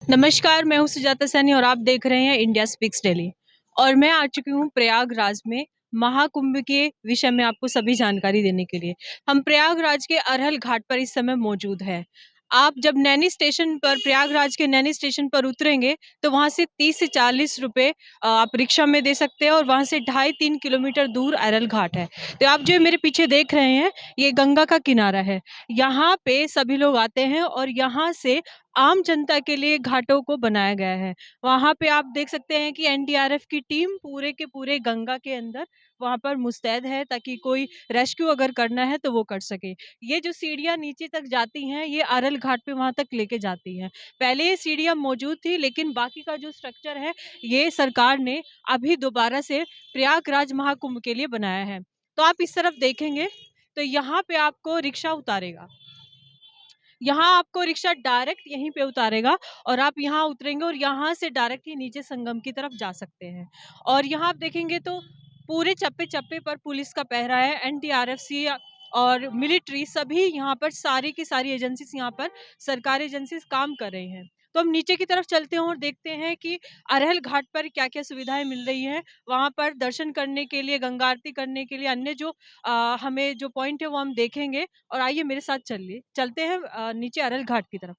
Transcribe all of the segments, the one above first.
नमस्कार, मैं हूँ सुजाता सैनी और आप देख रहे हैं इंडिया स्पीक्स डेली। और मैं आ चुकी हूँ प्रयागराज में महाकुंभ के विषय में आपको सभी जानकारी देने के लिए। हम प्रयागराज के अरहल घाट पर इस समय मौजूद हैं। आप जब नैनी स्टेशन पर प्रयागराज के नैनी स्टेशन पर उतरेंगे तो वहाँ से 30 से 40 रुपए आप रिक्शा में दे सकते हैं और वहाँ से 2.5-3 किलोमीटर दूर अरहल घाट है। तो आप जो मेरे पीछे देख रहे हैं, ये गंगा का किनारा है। यहाँ पे सभी लोग आते हैं और यहाँ से आम जनता के लिए घाटों को बनाया गया है। वहाँ पे आप देख सकते हैं कि एनडीआरएफ की टीम पूरे के पूरे गंगा के अंदर वहाँ पर मुस्तैद है ताकि कोई रेस्क्यू अगर करना है तो वो कर सके। ये जो सीढ़ियाँ नीचे तक जाती हैं, ये अरल घाट पे वहाँ तक लेके जाती हैं। पहले ये सीढ़ियाँ मौजूद थी लेकिन बाकी का जो स्ट्रक्चर है, ये सरकार ने अभी दोबारा से प्रयागराज महाकुंभ के लिए बनाया है। तो आप इस तरफ देखेंगे तो यहाँ पे आपको रिक्शा उतारेगा। यहाँ आपको रिक्शा डायरेक्ट यहीं पे उतारेगा और आप यहाँ उतरेंगे और यहाँ से डायरेक्ट ही नीचे संगम की तरफ जा सकते हैं। और यहाँ आप देखेंगे तो पूरे चप्पे-चप्पे पर पुलिस का पहरा है, एनडीआरएफ सी और मिलिट्री सभी यहाँ पर सारी की सारी एजेंसीज़ यहाँ पर सरकारी एजेंसीज़ काम कर रही हैं। तो हम नीचे की तरफ चलते हैं और देखते हैं कि अरहल घाट पर क्या-क्या सुविधाएँ मिल रही हैं। वहाँ पर दर्शन करने के लिए, गंगा आरती करने के लिए अन्य जो हमें जो पॉइंट है वो हम देखेंगे और आइए मेरे साथ चलिए चलते हैं नीचे अरल घाट की तरफ।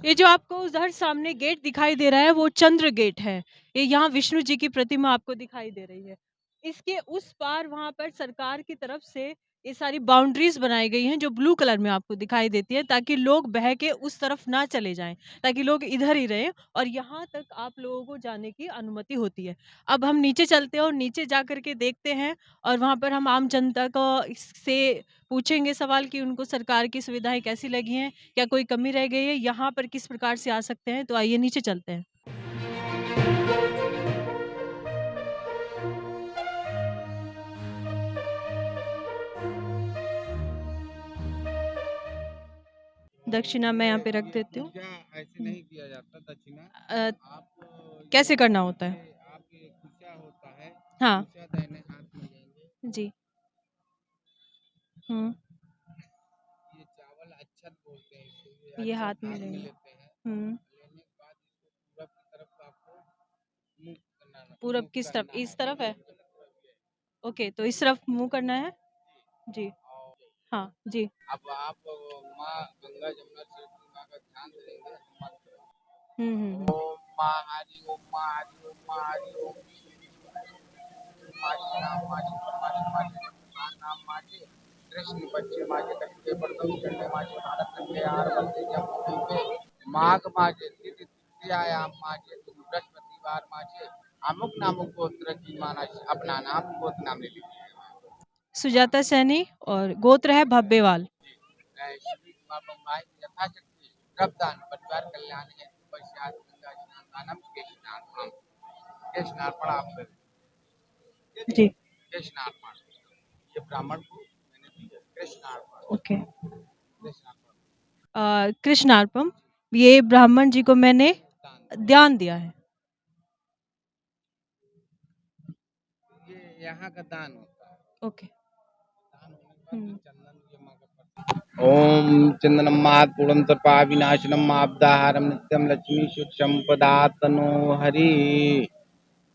ये जो आपको उधर सामने गेट दिखाई दे रहा है वो चंद्र गेट है। ये यहाँ विष्णु जी की प्रतिमा आपको दिखाई दे रही है। इसके उस पार वहाँ पर सरकार की तरफ से ये सारी बाउंड्रीज बनाई गई हैं जो ब्लू कलर में आपको दिखाई देती है ताकि लोग बह के उस तरफ ना चले जाएं, ताकि लोग इधर ही रहें और यहाँ तक आप लोगों को जाने की अनुमति होती है। अब हम नीचे चलते हैं और नीचे जा कर के देखते हैं और वहाँ पर हम आम जनता को इससे पूछेंगे सवाल कि उनको सरकार की सुविधाएं कैसी लगी हैं, क्या कोई कमी रह गई है, यहाँ पर किस प्रकार से आ सकते हैं। तो आइए नीचे चलते हैं। दक्षिणा मैं यहाँ पे रख देती हूँ। ऐसे नहीं किया जाता दक्षिणा। अ, आप कैसे करना होता है? आप ये खुशिया होता है, हाँ। खुशिया दाहिने हाथ में लेंगे। जी। हम्म। ये चावल अच्छत बोलते हैं इसको, ये ये हाथ अच्छत में हाथ में लेंगे। लेते हैं। हम्म। लेने के बाद इसको पूरब की तरफ आपको पूरब मुंह किस तरफ? करना इस है। तरफ है। पूरब की तरफ ये। ओके, तो इस तरफ मुंह करना है। जी। और हाँ जी। अब आप माँ गंगा जमुना सरस्वती माँ का ध्यान देंगे मंत्र। हम्म। ओम माँ हरि ओम, माँ हरि ओम, माँ हरि ओम। माझे नाम माझे माझे माझे नाम नाम माझे कृष्ण बच्चे माझे कट्टे प्रथम चंडे माझे भारत कंडे आर बंदे जम्मू पे माघ माझे तिथि तृतीयायाम माझे तुम बृहस्पतिवार माझे अमुक नामुक गोत्र की माना अपना नाम गोत्र नाम ले लीजिए। सुजाता सैनी और गोत्र है भब्बेवाल। श्री कुमार बम्बाई यथाशक्ति रक्तदान परिवार कल्याण हेतु पश्चात गंगा स्नान दानम के स्नान आप करें। जी। कृष्णार्पण ये ब्राह्मण को मैंने दिया कृष्णार्पण। ओके। कृष्णार्पण कृष्णार्पम, ये ब्राह्मण जी को मैंने दान ध्यान दिया है। ये यहाँ का दान होता है। ओके। दान होने के बाद हम्म। ये चंदन ये माँ का ओम चंदनम मातुलम तपा विनाशनम आपदाहारम नित्यम लक्ष्मी सुख संपदा तनो हरि।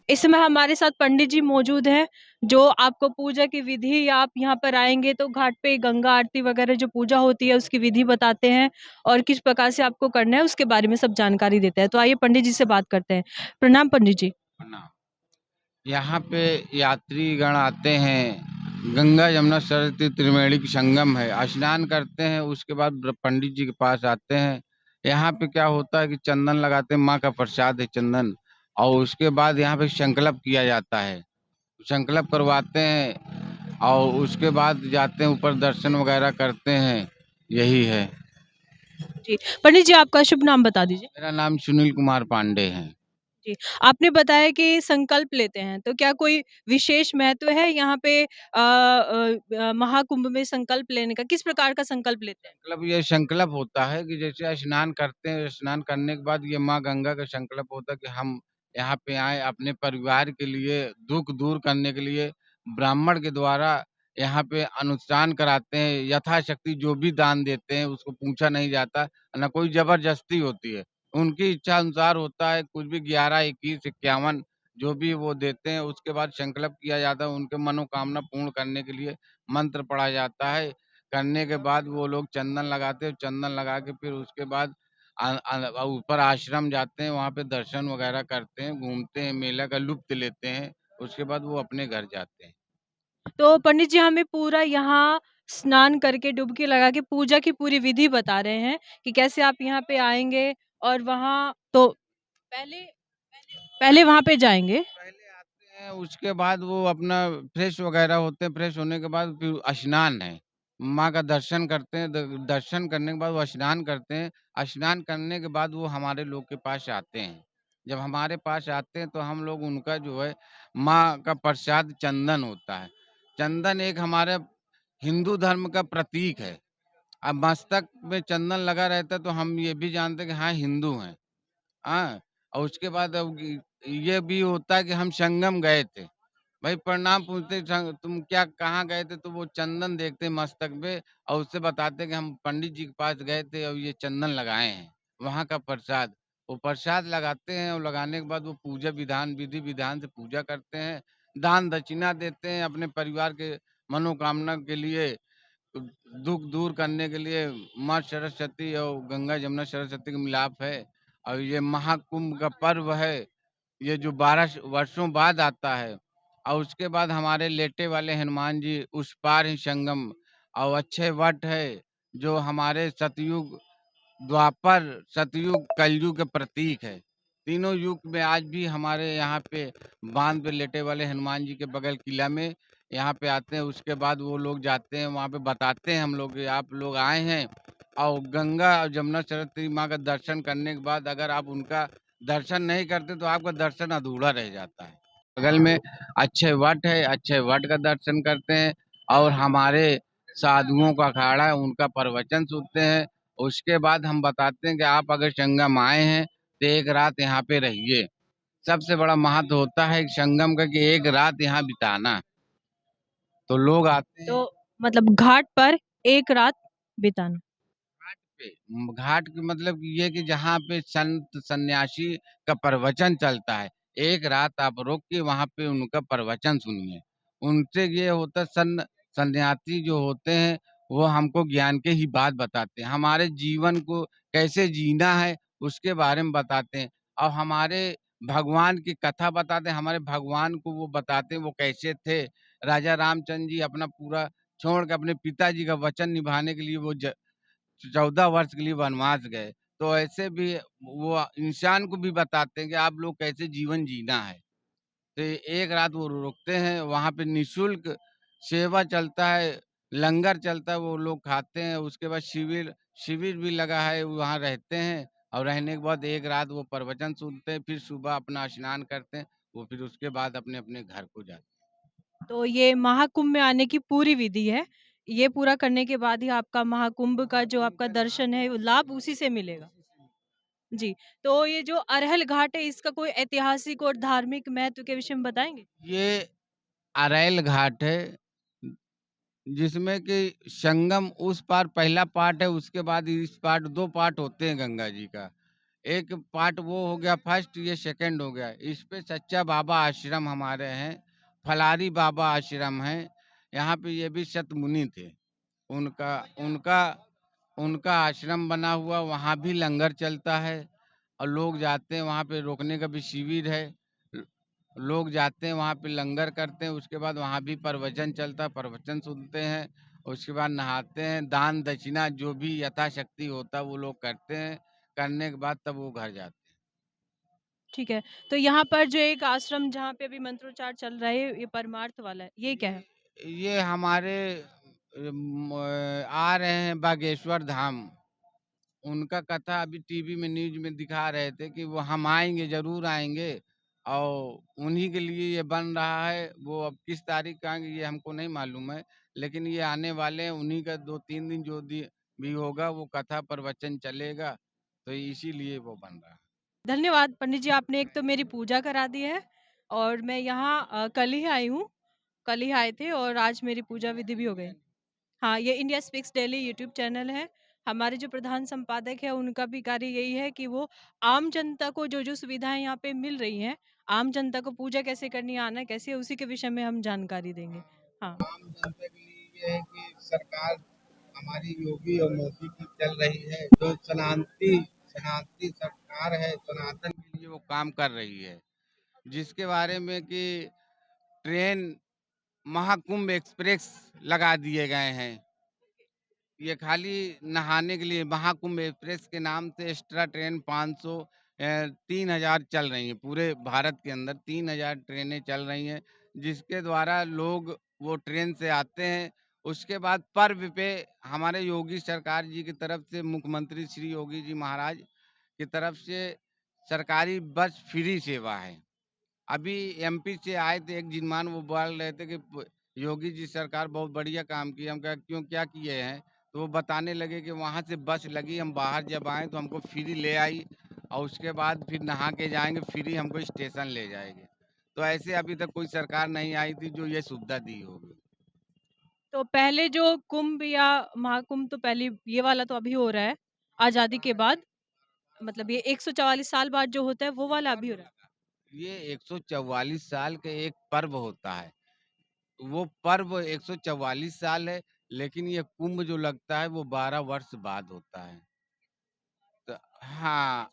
इस समय हमारे साथ पंडित जी मौजूद हैं जो आपको पूजा की विधि, आप यहाँ पर आएंगे तो घाट पे गंगा आरती वगैरह जो पूजा होती है उसकी विधि बताते हैं और किस प्रकार से आपको करना है उसके बारे में सब जानकारी देते हैं। तो आइए पंडित जी से बात करते हैं। प्रणाम पंडित जी। यहाँ पे यात्री गण आते हैं, गंगा यमुना सरस्वती त्रिवेणी की संगम है, स्नान करते हैं, उसके बाद पंडित जी के पास आते हैं। यहाँ पे क्या होता है कि चंदन लगाते हैं, माँ का प्रसाद है चंदन। और उसके बाद यहाँ पे संकल्प किया जाता है, संकल्प करवाते हैं और उसके बाद जाते हैं ऊपर दर्शन वगैरह करते हैं। यही है। जी पंडित जी, आपका शुभ नाम बता दीजिए। मेरा नाम सुनील कुमार पांडे है। जी, आपने बताया कि संकल्प लेते हैं, तो क्या कोई विशेष महत्व है यहाँ पे महाकुंभ में संकल्प लेने का? किस प्रकार का संकल्प लेते हैं? मतलब ये संकल्प होता है कि जैसे स्नान करते हैं, स्नान करने के बाद ये माँ गंगा का संकल्प होता है कि हम यहाँ पे आए अपने परिवार के लिए दुख दूर करने के लिए ब्राह्मण के द्वारा यहाँ पे अनुष्ठान कराते हैं, यथाशक्ति जो भी दान देते हैं उसको पूछा नहीं जाता, ना कोई ज़बरदस्ती होती है। उनकी इच्छा अनुसार होता है, कुछ भी 11, 21, 51 जो भी वो देते हैं, उसके बाद संकल्प किया जाता है, उनके मनोकामना पूर्ण करने के लिए मंत्र पढ़ा जाता है। करने के बाद वो लोग चंदन लगाते हैं, चंदन लगा के फिर उसके बाद ऊपर आश्रम जाते हैं, वहाँ पे दर्शन वगैरह करते हैं, घूमते हैं, मेला का लुत्फ़ लेते हैं, उसके बाद वो अपने घर जाते हैं। तो पंडित जी हमें पूरा यहाँ स्नान करके डुबकी लगा के पूजा की पूरी विधि बता रहे हैं कि कैसे आप यहाँ पे आएँगे और वहाँ तो पहले पहले वहाँ पे जाएँगे। पहले आते हैं, उसके बाद वो अपना फ्रेश वगैरह होते हैं, फ्रेश होने के बाद फिर स्नान है। माँ का दर्शन करते हैं, दर्शन करने के बाद वो स्नान करते हैं। स्नान करने के बाद वो हमारे लोग के पास आते हैं। जब हमारे पास आते हैं तो हम लोग उनका जो है माँ का प्रसाद चंदन होता है। चंदन एक हमारे हिंदू धर्म का प्रतीक है। अब मस्तक में चंदन लगा रहता है तो हम ये भी जानते हैं कि हाँ, हिंदू हैं। हाँ, और उसके बाद अब ये भी होता है कि हम संगम गए थे। भाई प्रणाम पूछते तुम क्या कहाँ गए थे? तो वो चंदन देखते मस्तक पे और उससे बताते कि हम पंडित जी के पास गए थे और ये चंदन लगाए हैं, वहाँ का प्रसाद। वो प्रसाद लगाते हैं और लगाने के बाद वो पूजा विधान विधि-विधान से पूजा करते हैं, दान दक्षिणा देते हैं अपने परिवार के मनोकामना के लिए दुःख दूर करने के लिए माँ सरस्वती और गंगा जमुना सरस्वती का मिलाप है और ये महाकुंभ का पर्व है। ये जो 12 वर्षों बाद आता है और उसके बाद हमारे लेटे वाले हनुमान जी उस पार ही संगम और अक्षय वट है, जो हमारे सतयुग, द्वापर, सतयुग, कलयुग के प्रतीक है। तीनों युग में आज भी हमारे यहाँ पे बाँध पे लेटे वाले हनुमान जी के बगल किला में यहाँ पे आते हैं। उसके बाद वो लोग जाते हैं, वहाँ पे बताते हैं हम लोग कि आप लोग आए हैं और गंगा और जमुना सरस्वती माँ का दर्शन करने के बाद अगर आप उनका दर्शन नहीं करते तो आपका दर्शन अधूरा रह जाता है। बगल में अक्षय वट है, अक्षय वट का दर्शन करते हैं और हमारे साधुओं का अखाड़ा है, उनका प्रवचन सुनते हैं। उसके बाद हम बताते हैं कि आप अगर संगम आए हैं, तो एक रात यहाँ पे रहिए। सबसे बड़ा महत्व होता है संगम का कि एक रात यहाँ बिताना। तो लोग आते तो हैं मतलब घाट पर एक रात बिताना। घाट पे। घाट के मतलब ये कि जहाँ पे संत सन्यासी का प्रवचन चलता है, एक रात आप रुक के वहाँ पे उनका प्रवचन सुनिए। उनसे ये होता है सन्यासी जो होते हैं, वो हमको ज्ञान के ही बात बताते हैं। हमारे जीवन को कैसे जीना है, उसके बारे में बताते हैं और हमारे भगवान की कथा बताते हैं। हमारे भगवान को वो बताते हैं, वो कैसे थे। राजा रामचंद्र जी अपना पूरा छोड़ के अपने पिताजी का वचन निभाने के लिए वो 14 वर्ष के लिए वनवास गए। तो ऐसे भी वो इंसान को भी बताते हैं कि आप लोग कैसे जीवन जीना है। तो एक रात वो रुकते हैं, वहाँ पे निःशुल्क सेवा चलता है, लंगर चलता है, वो लोग खाते हैं। उसके बाद शिविर शिविर भी लगा है, वहाँ रहते हैं और रहने के बाद एक रात वो प्रवचन सुनते हैं, फिर सुबह अपना स्नान करते हैं, वो फिर उसके बाद अपने-अपने घर को जाते हैं। तो ये महाकुंभ में आने की पूरी विधि है। ये पूरा करने के बाद ही आपका महाकुंभ का जो आपका दर्शन है, वो लाभ उसी से मिलेगा। जी, तो ये जो अरहल घाट है, इसका कोई ऐतिहासिक और धार्मिक महत्व के विषय में बताएँगे? ये अरैल घाट है जिसमें कि संगम उस पार पहला पार्ट है, उसके बाद इस पार्ट 2 पार्ट होते हैं गंगा जी का। एक पार्ट वो हो गया फर्स्ट, ये सेकंड हो गया। इस पे सच्चा बाबा आश्रम हमारे हैं, फलारी बाबा आश्रम है। यहाँ पे ये भी सत मुनि थे। उनका उनका उनका आश्रम बना हुआ, वहाँ भी लंगर चलता है और लोग जाते हैं, वहाँ पे रुकने का भी शिविर है। ल लोग जाते हैं, वहाँ पे लंगर करते हैं, उसके बाद वहाँ भी प्रवचन चलता है, प्रवचन सुनते हैं, उसके बाद नहाते हैं, दान दक्षिणा जो भी यथाशक्ति होता है वो लोग करते हैं, करने के बाद तब वो घर जाते हैं। ठीक है, तो यहाँ पर जो एक आश्रम जहाँ पे अभी मंत्रोच्चार चल रहा है, ये परमार्थ वाला है, ये क्या है? ये हमारे आ रहे हैं बागेश्वर धाम। उनका कथा अभी टीवी में न्यूज़ में दिखा रहे थे कि वो हम आएँगे, ज़रूर आएँगे और उन्हीं के लिए ये बन रहा है। वो अब किस तारीख़ का आएँगे ये हमको नहीं मालूम है, लेकिन ये आने वाले हैं, उन्हीं का 2-3 दिन जो भी होगा वो कथा प्रवचन चलेगा, तो इसीलिए वो बन रहा है। धन्यवाद पंडित जी, आपने एक तो मेरी पूजा करा दी है और मैं यहाँ कल ही आई हूँ कल ही आए थे और आज मेरी पूजा विधि भी हो गई। हाँ, ये India speaks daily YouTube channel है। हमारे जो प्रधान संपादक है उनका भी कार्य यही है कि वो आम जनता को जो-जो सुविधाएँ यहाँ पे मिल रही हैं, आम जनता को पूजा कैसे करनी है, आना कैसे है, उसी के विषय में हम जानकारी देंगे। हाँ। आम जनता के लिए ये है कि सरकार हमारी योगी और मोदी की चल रही है, जो सनातनी सरकार है, सनातन के लिए वो काम कर रही है, जिसके बारे में कि ट्रेन महाकुंभ एक्सप्रेस लगा दिए गए हैं। ये खाली नहाने के लिए महाकुंभ एक्सप्रेस के नाम से एक्स्ट्रा ट्रेन 500 3000 चल रही हैं। पूरे भारत के अंदर 3000 ट्रेनें चल रही हैं, जिसके द्वारा लोग वो ट्रेन से आते हैं। उसके बाद पर्व पे हमारे योगी सरकार जी की तरफ से, मुख्यमंत्री श्री योगी जी महाराज की तरफ से सरकारी बस फ्री सेवा है। अभी एमपी से आए थे एक जिनमान, वो बोल रहे थे कि योगी जी सरकार बहुत बढ़िया काम किया। हम कहा क्यों, क्या किए हैं? तो वो बताने लगे कि वहाँ से बस लगी, हम बाहर जब आए तो हमको फ्री ले आई और उसके बाद फिर नहा के जाएंगे, फ्री हमको स्टेशन ले जाएंगे। तो ऐसे अभी तक कोई सरकार नहीं आई थी जो ये सुविधा दी होगी। तो पहले जो कुंभ या महाकुंभ तो पहले ये वाला तो अभी हो रहा है, आज़ादी के बाद। मतलब ये 144 साल बाद जो होता है वो वाला अभी हो रहा है। ये 144 साल का एक पर्व होता है। वो पर्व 144 साल है, लेकिन ये कुंभ जो लगता है वो 12 वर्ष बाद होता है। तो हाँ,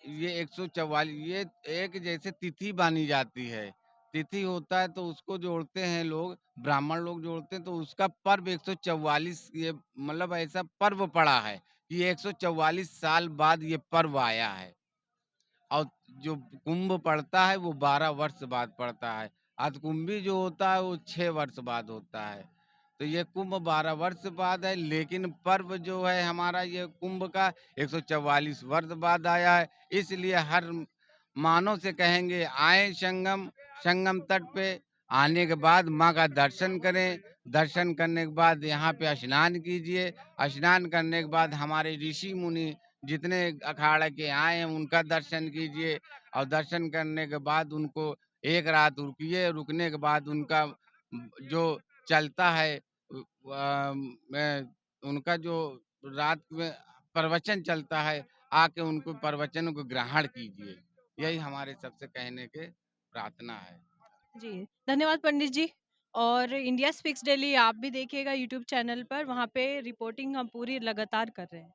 ये 144, ये एक जैसे तिथि मानी जाती है। तिथि होता है तो उसको जोड़ते हैं लोग, ब्राह्मण लोग जोड़ते हैं, तो उसका पर्व 144, ये मतलब ऐसा पर्व पड़ा है कि 144 साल बाद ये पर्व आया है। और जो कुंभ पड़ता है वो 12 वर्ष बाद पड़ता है। अधकुंभी जो होता है वो 6 वर्ष बाद होता है। तो ये कुंभ 12 वर्ष बाद है, लेकिन पर्व जो है हमारा ये कुंभ का 144 वर्ष बाद आया है। इसलिए हर मानव से कहेंगे आए संगम, संगम तट पे आने के बाद माँ का दर्शन करें। दर्शन करने के बाद यहाँ पे स्नान कीजिए। स्नान करने के बाद हमारे ऋषि मुनि जितने अखाड़े के आए हैं उनका दर्शन कीजिए और दर्शन करने के बाद उनको एक रात रुकिए। रुकने के बाद उनका जो चलता है उनका जो रात में प्रवचन चलता है, आके उनको प्रवचन को ग्रहण कीजिए। यही हमारे सबसे कहने के प्रार्थना है। जी, धन्यवाद पंडित जी। और इंडिया स्पीक्स डेली आप भी देखिएगा यूट्यूब चैनल पर, वहाँ पे रिपोर्टिंग हम पूरी लगातार कर रहे हैं।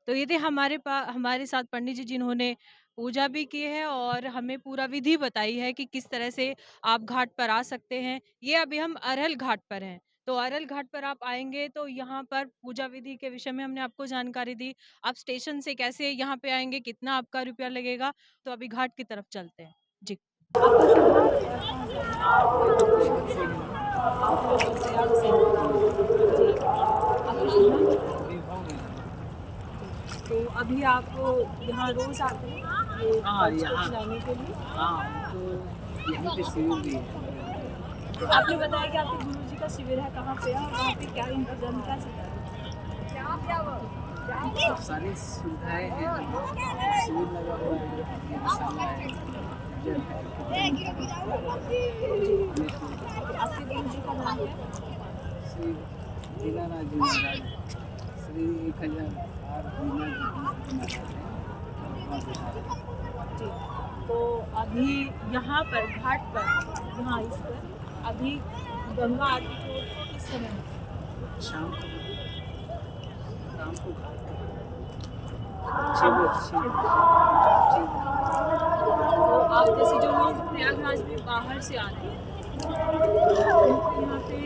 तो ये थे हमारे साथ पंडित जी जिन्होंने पूजा भी की है और हमें पूरा विधि बताई है कि किस तरह से आप घाट पर आ सकते हैं। ये अभी हम अरहल घाट पर हैं। तो अरहल घाट पर आप आएँगे तो यहाँ पर पूजा विधि के विषय में हमने आपको जानकारी दी। आप स्टेशन से कैसे यहाँ पे आएँगे, कितना आपका रुपया लगेगा, तो अभी घाट की तरफ चलते हैं। जी। आपका शुभ नाम? प्रयाग से। जी। आपका शुभ नाम? तो अभी आप यहाँ रोज़ आते हैं ये हाँ, बच्चों को यहाँ खिलाने के लिए? हाँ, तो यहीं पे शिविर भी है। तो आपने बताया कि आपके गुरुजी का शिविर है, कहाँ पे है और वहाँ पे क्या इंतज़ाम क्या चल रहा है? बहुत सारी सुविधाएं हैं, शिविर लगा हुआ है, धर्मशाला है, जल है, आपके गुरुजी का नाम है? श्री दीनानाथ जी महाराज, श्री 1008 दीनानाथ जी महाराज हैं। जी। तो अभी यहाँ पर घाट पर, यहाँ इस पर अभी गंगा आरती को किस समय है? शाम को घाट पे 6 बजे तो आप जैसे जो लोग प्रयागराज में बाहर से आ रहे हैं, उनको यहाँ पे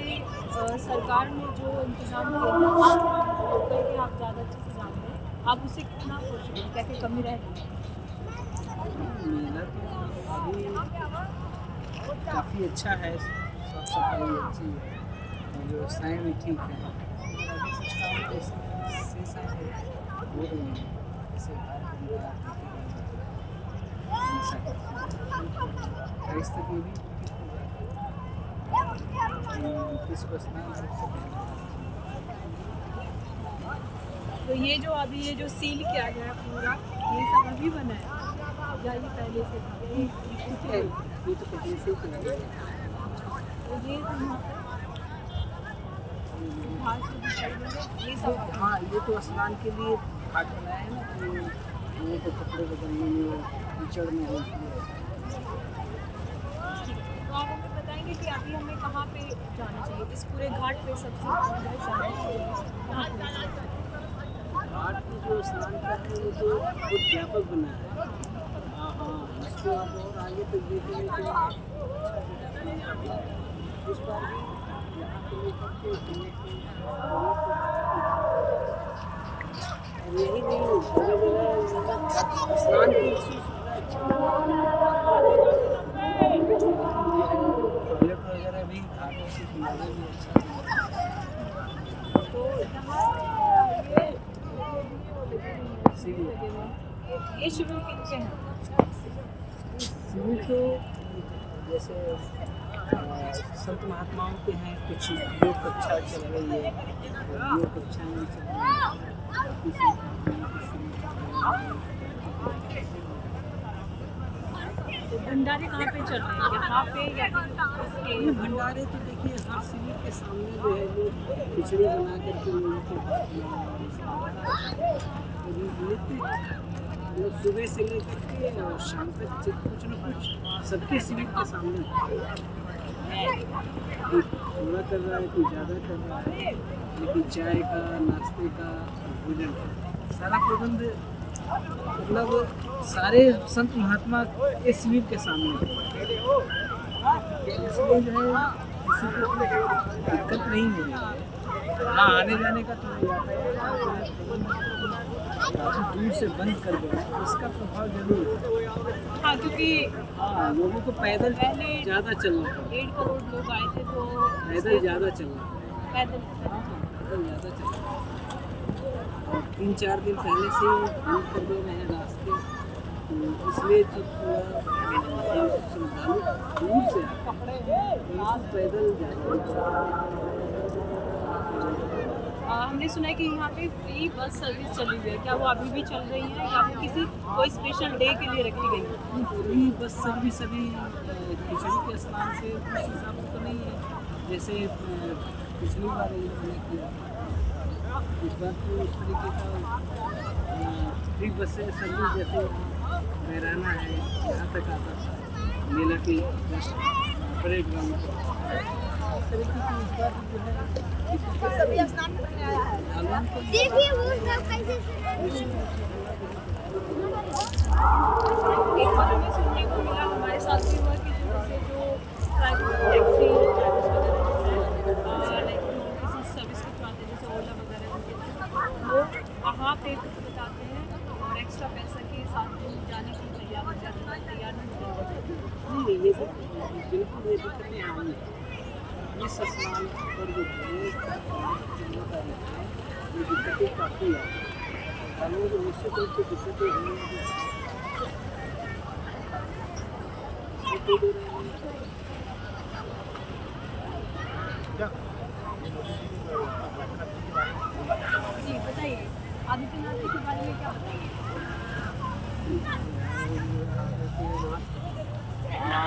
सरकार ने जो इंतज़ाम किए हैं, लोकल के आप ज़्यादा अच्छे से जानते हैं, आप उससे कितना खुश हैं? क्या क्या कमी रह गई है? मेला तो अभी काफ़ी अच्छा है, साफ सफाई अच्छी है और व्यवस्थाएँ भी ठीक है। अभी कुछ काम जैसे शेष हो रही हैं, जैसे इस तक ये भी ठीक हो जाएगा। इसको स्नान तो ये जो अभी ये जो सील किया गया है पूरा, ये सब अभी बना है या ये पहले से था? ये तो पहले से ही किया गया है। तो ये तो यहाँ पे घास जो बिछाई हुई है, ये सब हाँ, ये तो स्नान के लिए घाट बनाया है ना, तो लोगों को कपड़े बदलने में, कीचड़ में हो इसलिए ऐसा। तो आप हमें बताएंगे कि अभी हमें कहाँ पे जाना चाहिए, इस पूरे घाट पे सबसे पहले जाना चाहिए कहाँ पे जाना चाहिए? घाट में जो स्नान करते हैं वो तो बहुत व्यापक बना है। हाँ हाँ, इसको आप और आगे तक देखेंगे तो अच्छा जगह है। उस बार भी यहाँ पे लेकर के घूमने के और यही नहीं, जगह जगह स्नान की विशेष सुविधा अच्छी टॉयलेट वगैरह भी घाटों से किनारे भी अच्छा है। तो यहाँ ये शिविर कितने हैं? शिविर तो जैसे संत महात्माओं के हैं, कुछ योग कक्षा चल रही है, योग कक्षाएं भी चल रही है। किसी तो भंडारे कहाँ पे चल रहे हैं, यहाँ पे या फिर इसके? ये भंडारे तो देखिए हर शिविर के सामने जो है लोग खिचड़ी बना करके लोगों को मतलब सुबह से लेकर के और शाम तक कुछ न कुछ सबके शिविर के सामने कोई थोड़ा कर रहा है, कोई ज़्यादा कर रहा है, लेकिन चाय का, नाश्ते का, भोजन का सारा प्रबंध मतलब सारे संत महात्मा के शिविर के सामने, इसलिए जो है किसी को दिक्कत नहीं हो रही है। हाँ, आने जाने का तो यातायात काफ़ी दूर से बंद कर दिया है, इसका प्रभाव जरूर है। हाँ, क्योंकि हाँ, लोगों को पैदल पहले ज़्यादा चलना पड़ा, 1.5 करोड़ लोग आए थे तो पैदल ज़्यादा चलना पड़ा, पैदल पैदल ज़्यादा चलना पड़ा। और 3-4 दिन पहले से ही बंद कर दे रहे हैं रास्ते, तो इसलिए तो थोड़ा श्रद्धालु दूर से पैदल ज़्यादा। हमने सुना है कि यहाँ पे फ्री बस सर्विस चली हुई है, क्या वो अभी भी चल रही है या वो किसी कोई स्पेशल डे के लिए रखी गई है? फ्री बस सर्विस अभी खिचड़ी के स्थान पे उस हिसाब से तो नहीं है, जैसे पिछली बार इन्होंने किया, इस बार तो उस तरीके का फ्री बस सर्विस जैसे महराना है यहाँ तक आता था मेला के परेड ग्राउंड पर, इस तरीके की इस बार जो है सभी स्नान करने आया है। देखिए वो सब कैसे एक बार हमें सुनने को मिला, हमारे साथ भी हुआ कि जैसे जो प्राइवेट टैक्सी लाइक किसी सर्विस को चलाते हैं जैसे ओला वगैरह, वो वहाँ पे कुछ बताते हैं और एक्स्ट्रा पैसा के साथ जाने की तैयार नहीं नहीं, ये बिल्कुल ये दिक्कतें आई हैं। इस स्नान पर जो जिम्मेदारी है ये दिक्कतें काफ़ी है, लोगों को निश्चित रूप से दिक्कतें होंगी। जी बताइए, आदित्यनाथ के बारे में क्या बताइए?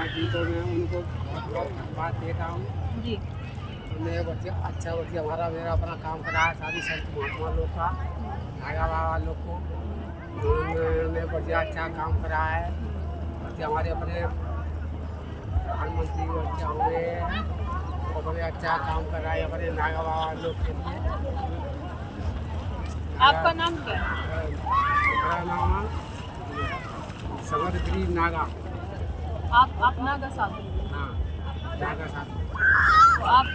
जी तो मैं उनको बहुत धन्यवाद देता हूँ जी, उन्हें अच्छा हमारा मेरा अपना काम करा है, सारी संत महात्मा लोग का, नागा बाबा लोग को उन्होंने बढ़िया अच्छा काम करा है। हमारे अपने प्रधानमंत्री बढ़िया हुए हैं और बड़े अच्छा काम कर रहा है हमारे नागा बाबा लोग के लिए। आपका नाम क्या है? मेरा नाम है समरगिरी नागा। आप नागा साधु? हाँ, नागा साधु। तो आप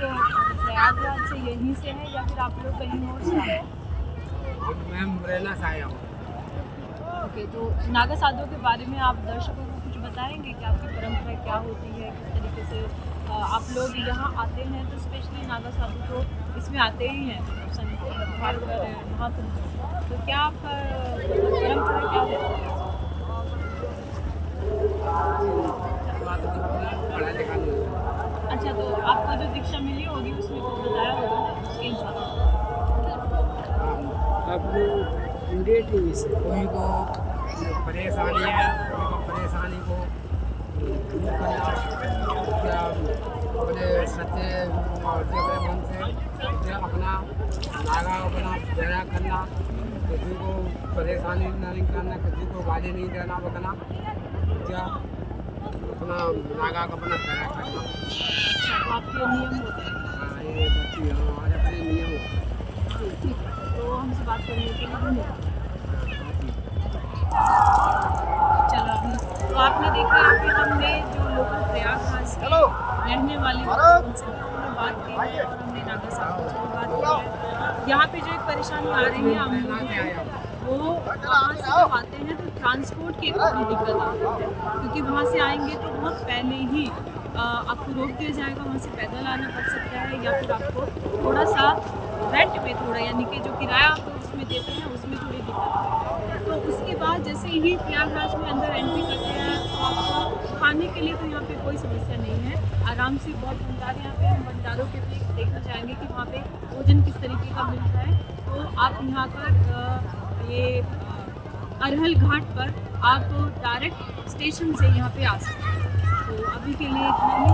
प्रयागराज से यहीं से हैं या फिर आप लोग कहीं और से आए? मैं मुरैना से आया हूँ। ओके, तो नागा साधु के बारे में आप दर्शकों को कुछ बताएंगे कि आपकी परंपरा क्या होती है, किस तरीके से आप लोग यहाँ आते हैं? तो स्पेशली नागा साधु तो इसमें आते ही हैं संत महापुरुष, तो क्या आपका परंपरा क्या होती है? पढ़ा लिखा नहीं होता। अच्छा, तो आपको जो दीक्षा मिली होगी उसमें कुछ बताया होगा ना उसके हिसाब अब इंडिया टीवी से कोई को परेशानी है, कोई को परेशानी को दूर करना, क्या अपने सच्चे और अपने मन से अपना नागा अपना पैरा करना, किसी को परेशानी नहीं करना, किसी को गाली नहीं देना बकना, क्या अपना नागा का अपना पैरा करना। आपके नियम होते हैं। हाँ, ये बच्ची हमारे अपने नियम होते हैं। ठीक है, तो हमसे बात करने के लिए धन्यवाद। चलो अभी तो आपने देखा यहाँ पे हमने जो लोकल प्रयागराज के रहने वाले लोग हैं, उनसे भी हमने बात की है और हमने नागा साहब से भी बात की है। यहाँ पे जो एक परेशानी आ रही है हम लोगों को, वो वहाँ से जब आते हैं तो ट्रांसपोर्ट की एक बड़ी दिक्कत आती है, क्योंकि वहाँ से आएंगे तो बहुत पहले ही आपको रोक दिया जाएगा, वहाँ से पैदल आना पड़ सकता है, या फिर आपको थोड़ा सा रेंट में थोड़ा यानी कि जो किराया आप उसमें देते हैं उसमें थोड़ी दिक्कत है। तो उसके बाद जैसे ही प्रयागराज में अंदर एंट्री करते हैं तो आपको खाने के लिए तो यहाँ पे कोई समस्या नहीं है, आराम से बहुत भंडार यहाँ पे हम भंडारों के भी देखना चाहेंगे कि वहाँ पे भोजन किस तरीके का मिलता है। तो आप यहाँ पर ये अरहल घाट पर आप डायरेक्ट स्टेशन से यहाँ पे आ सकते हैं। तो अभी के लिए इतना ही।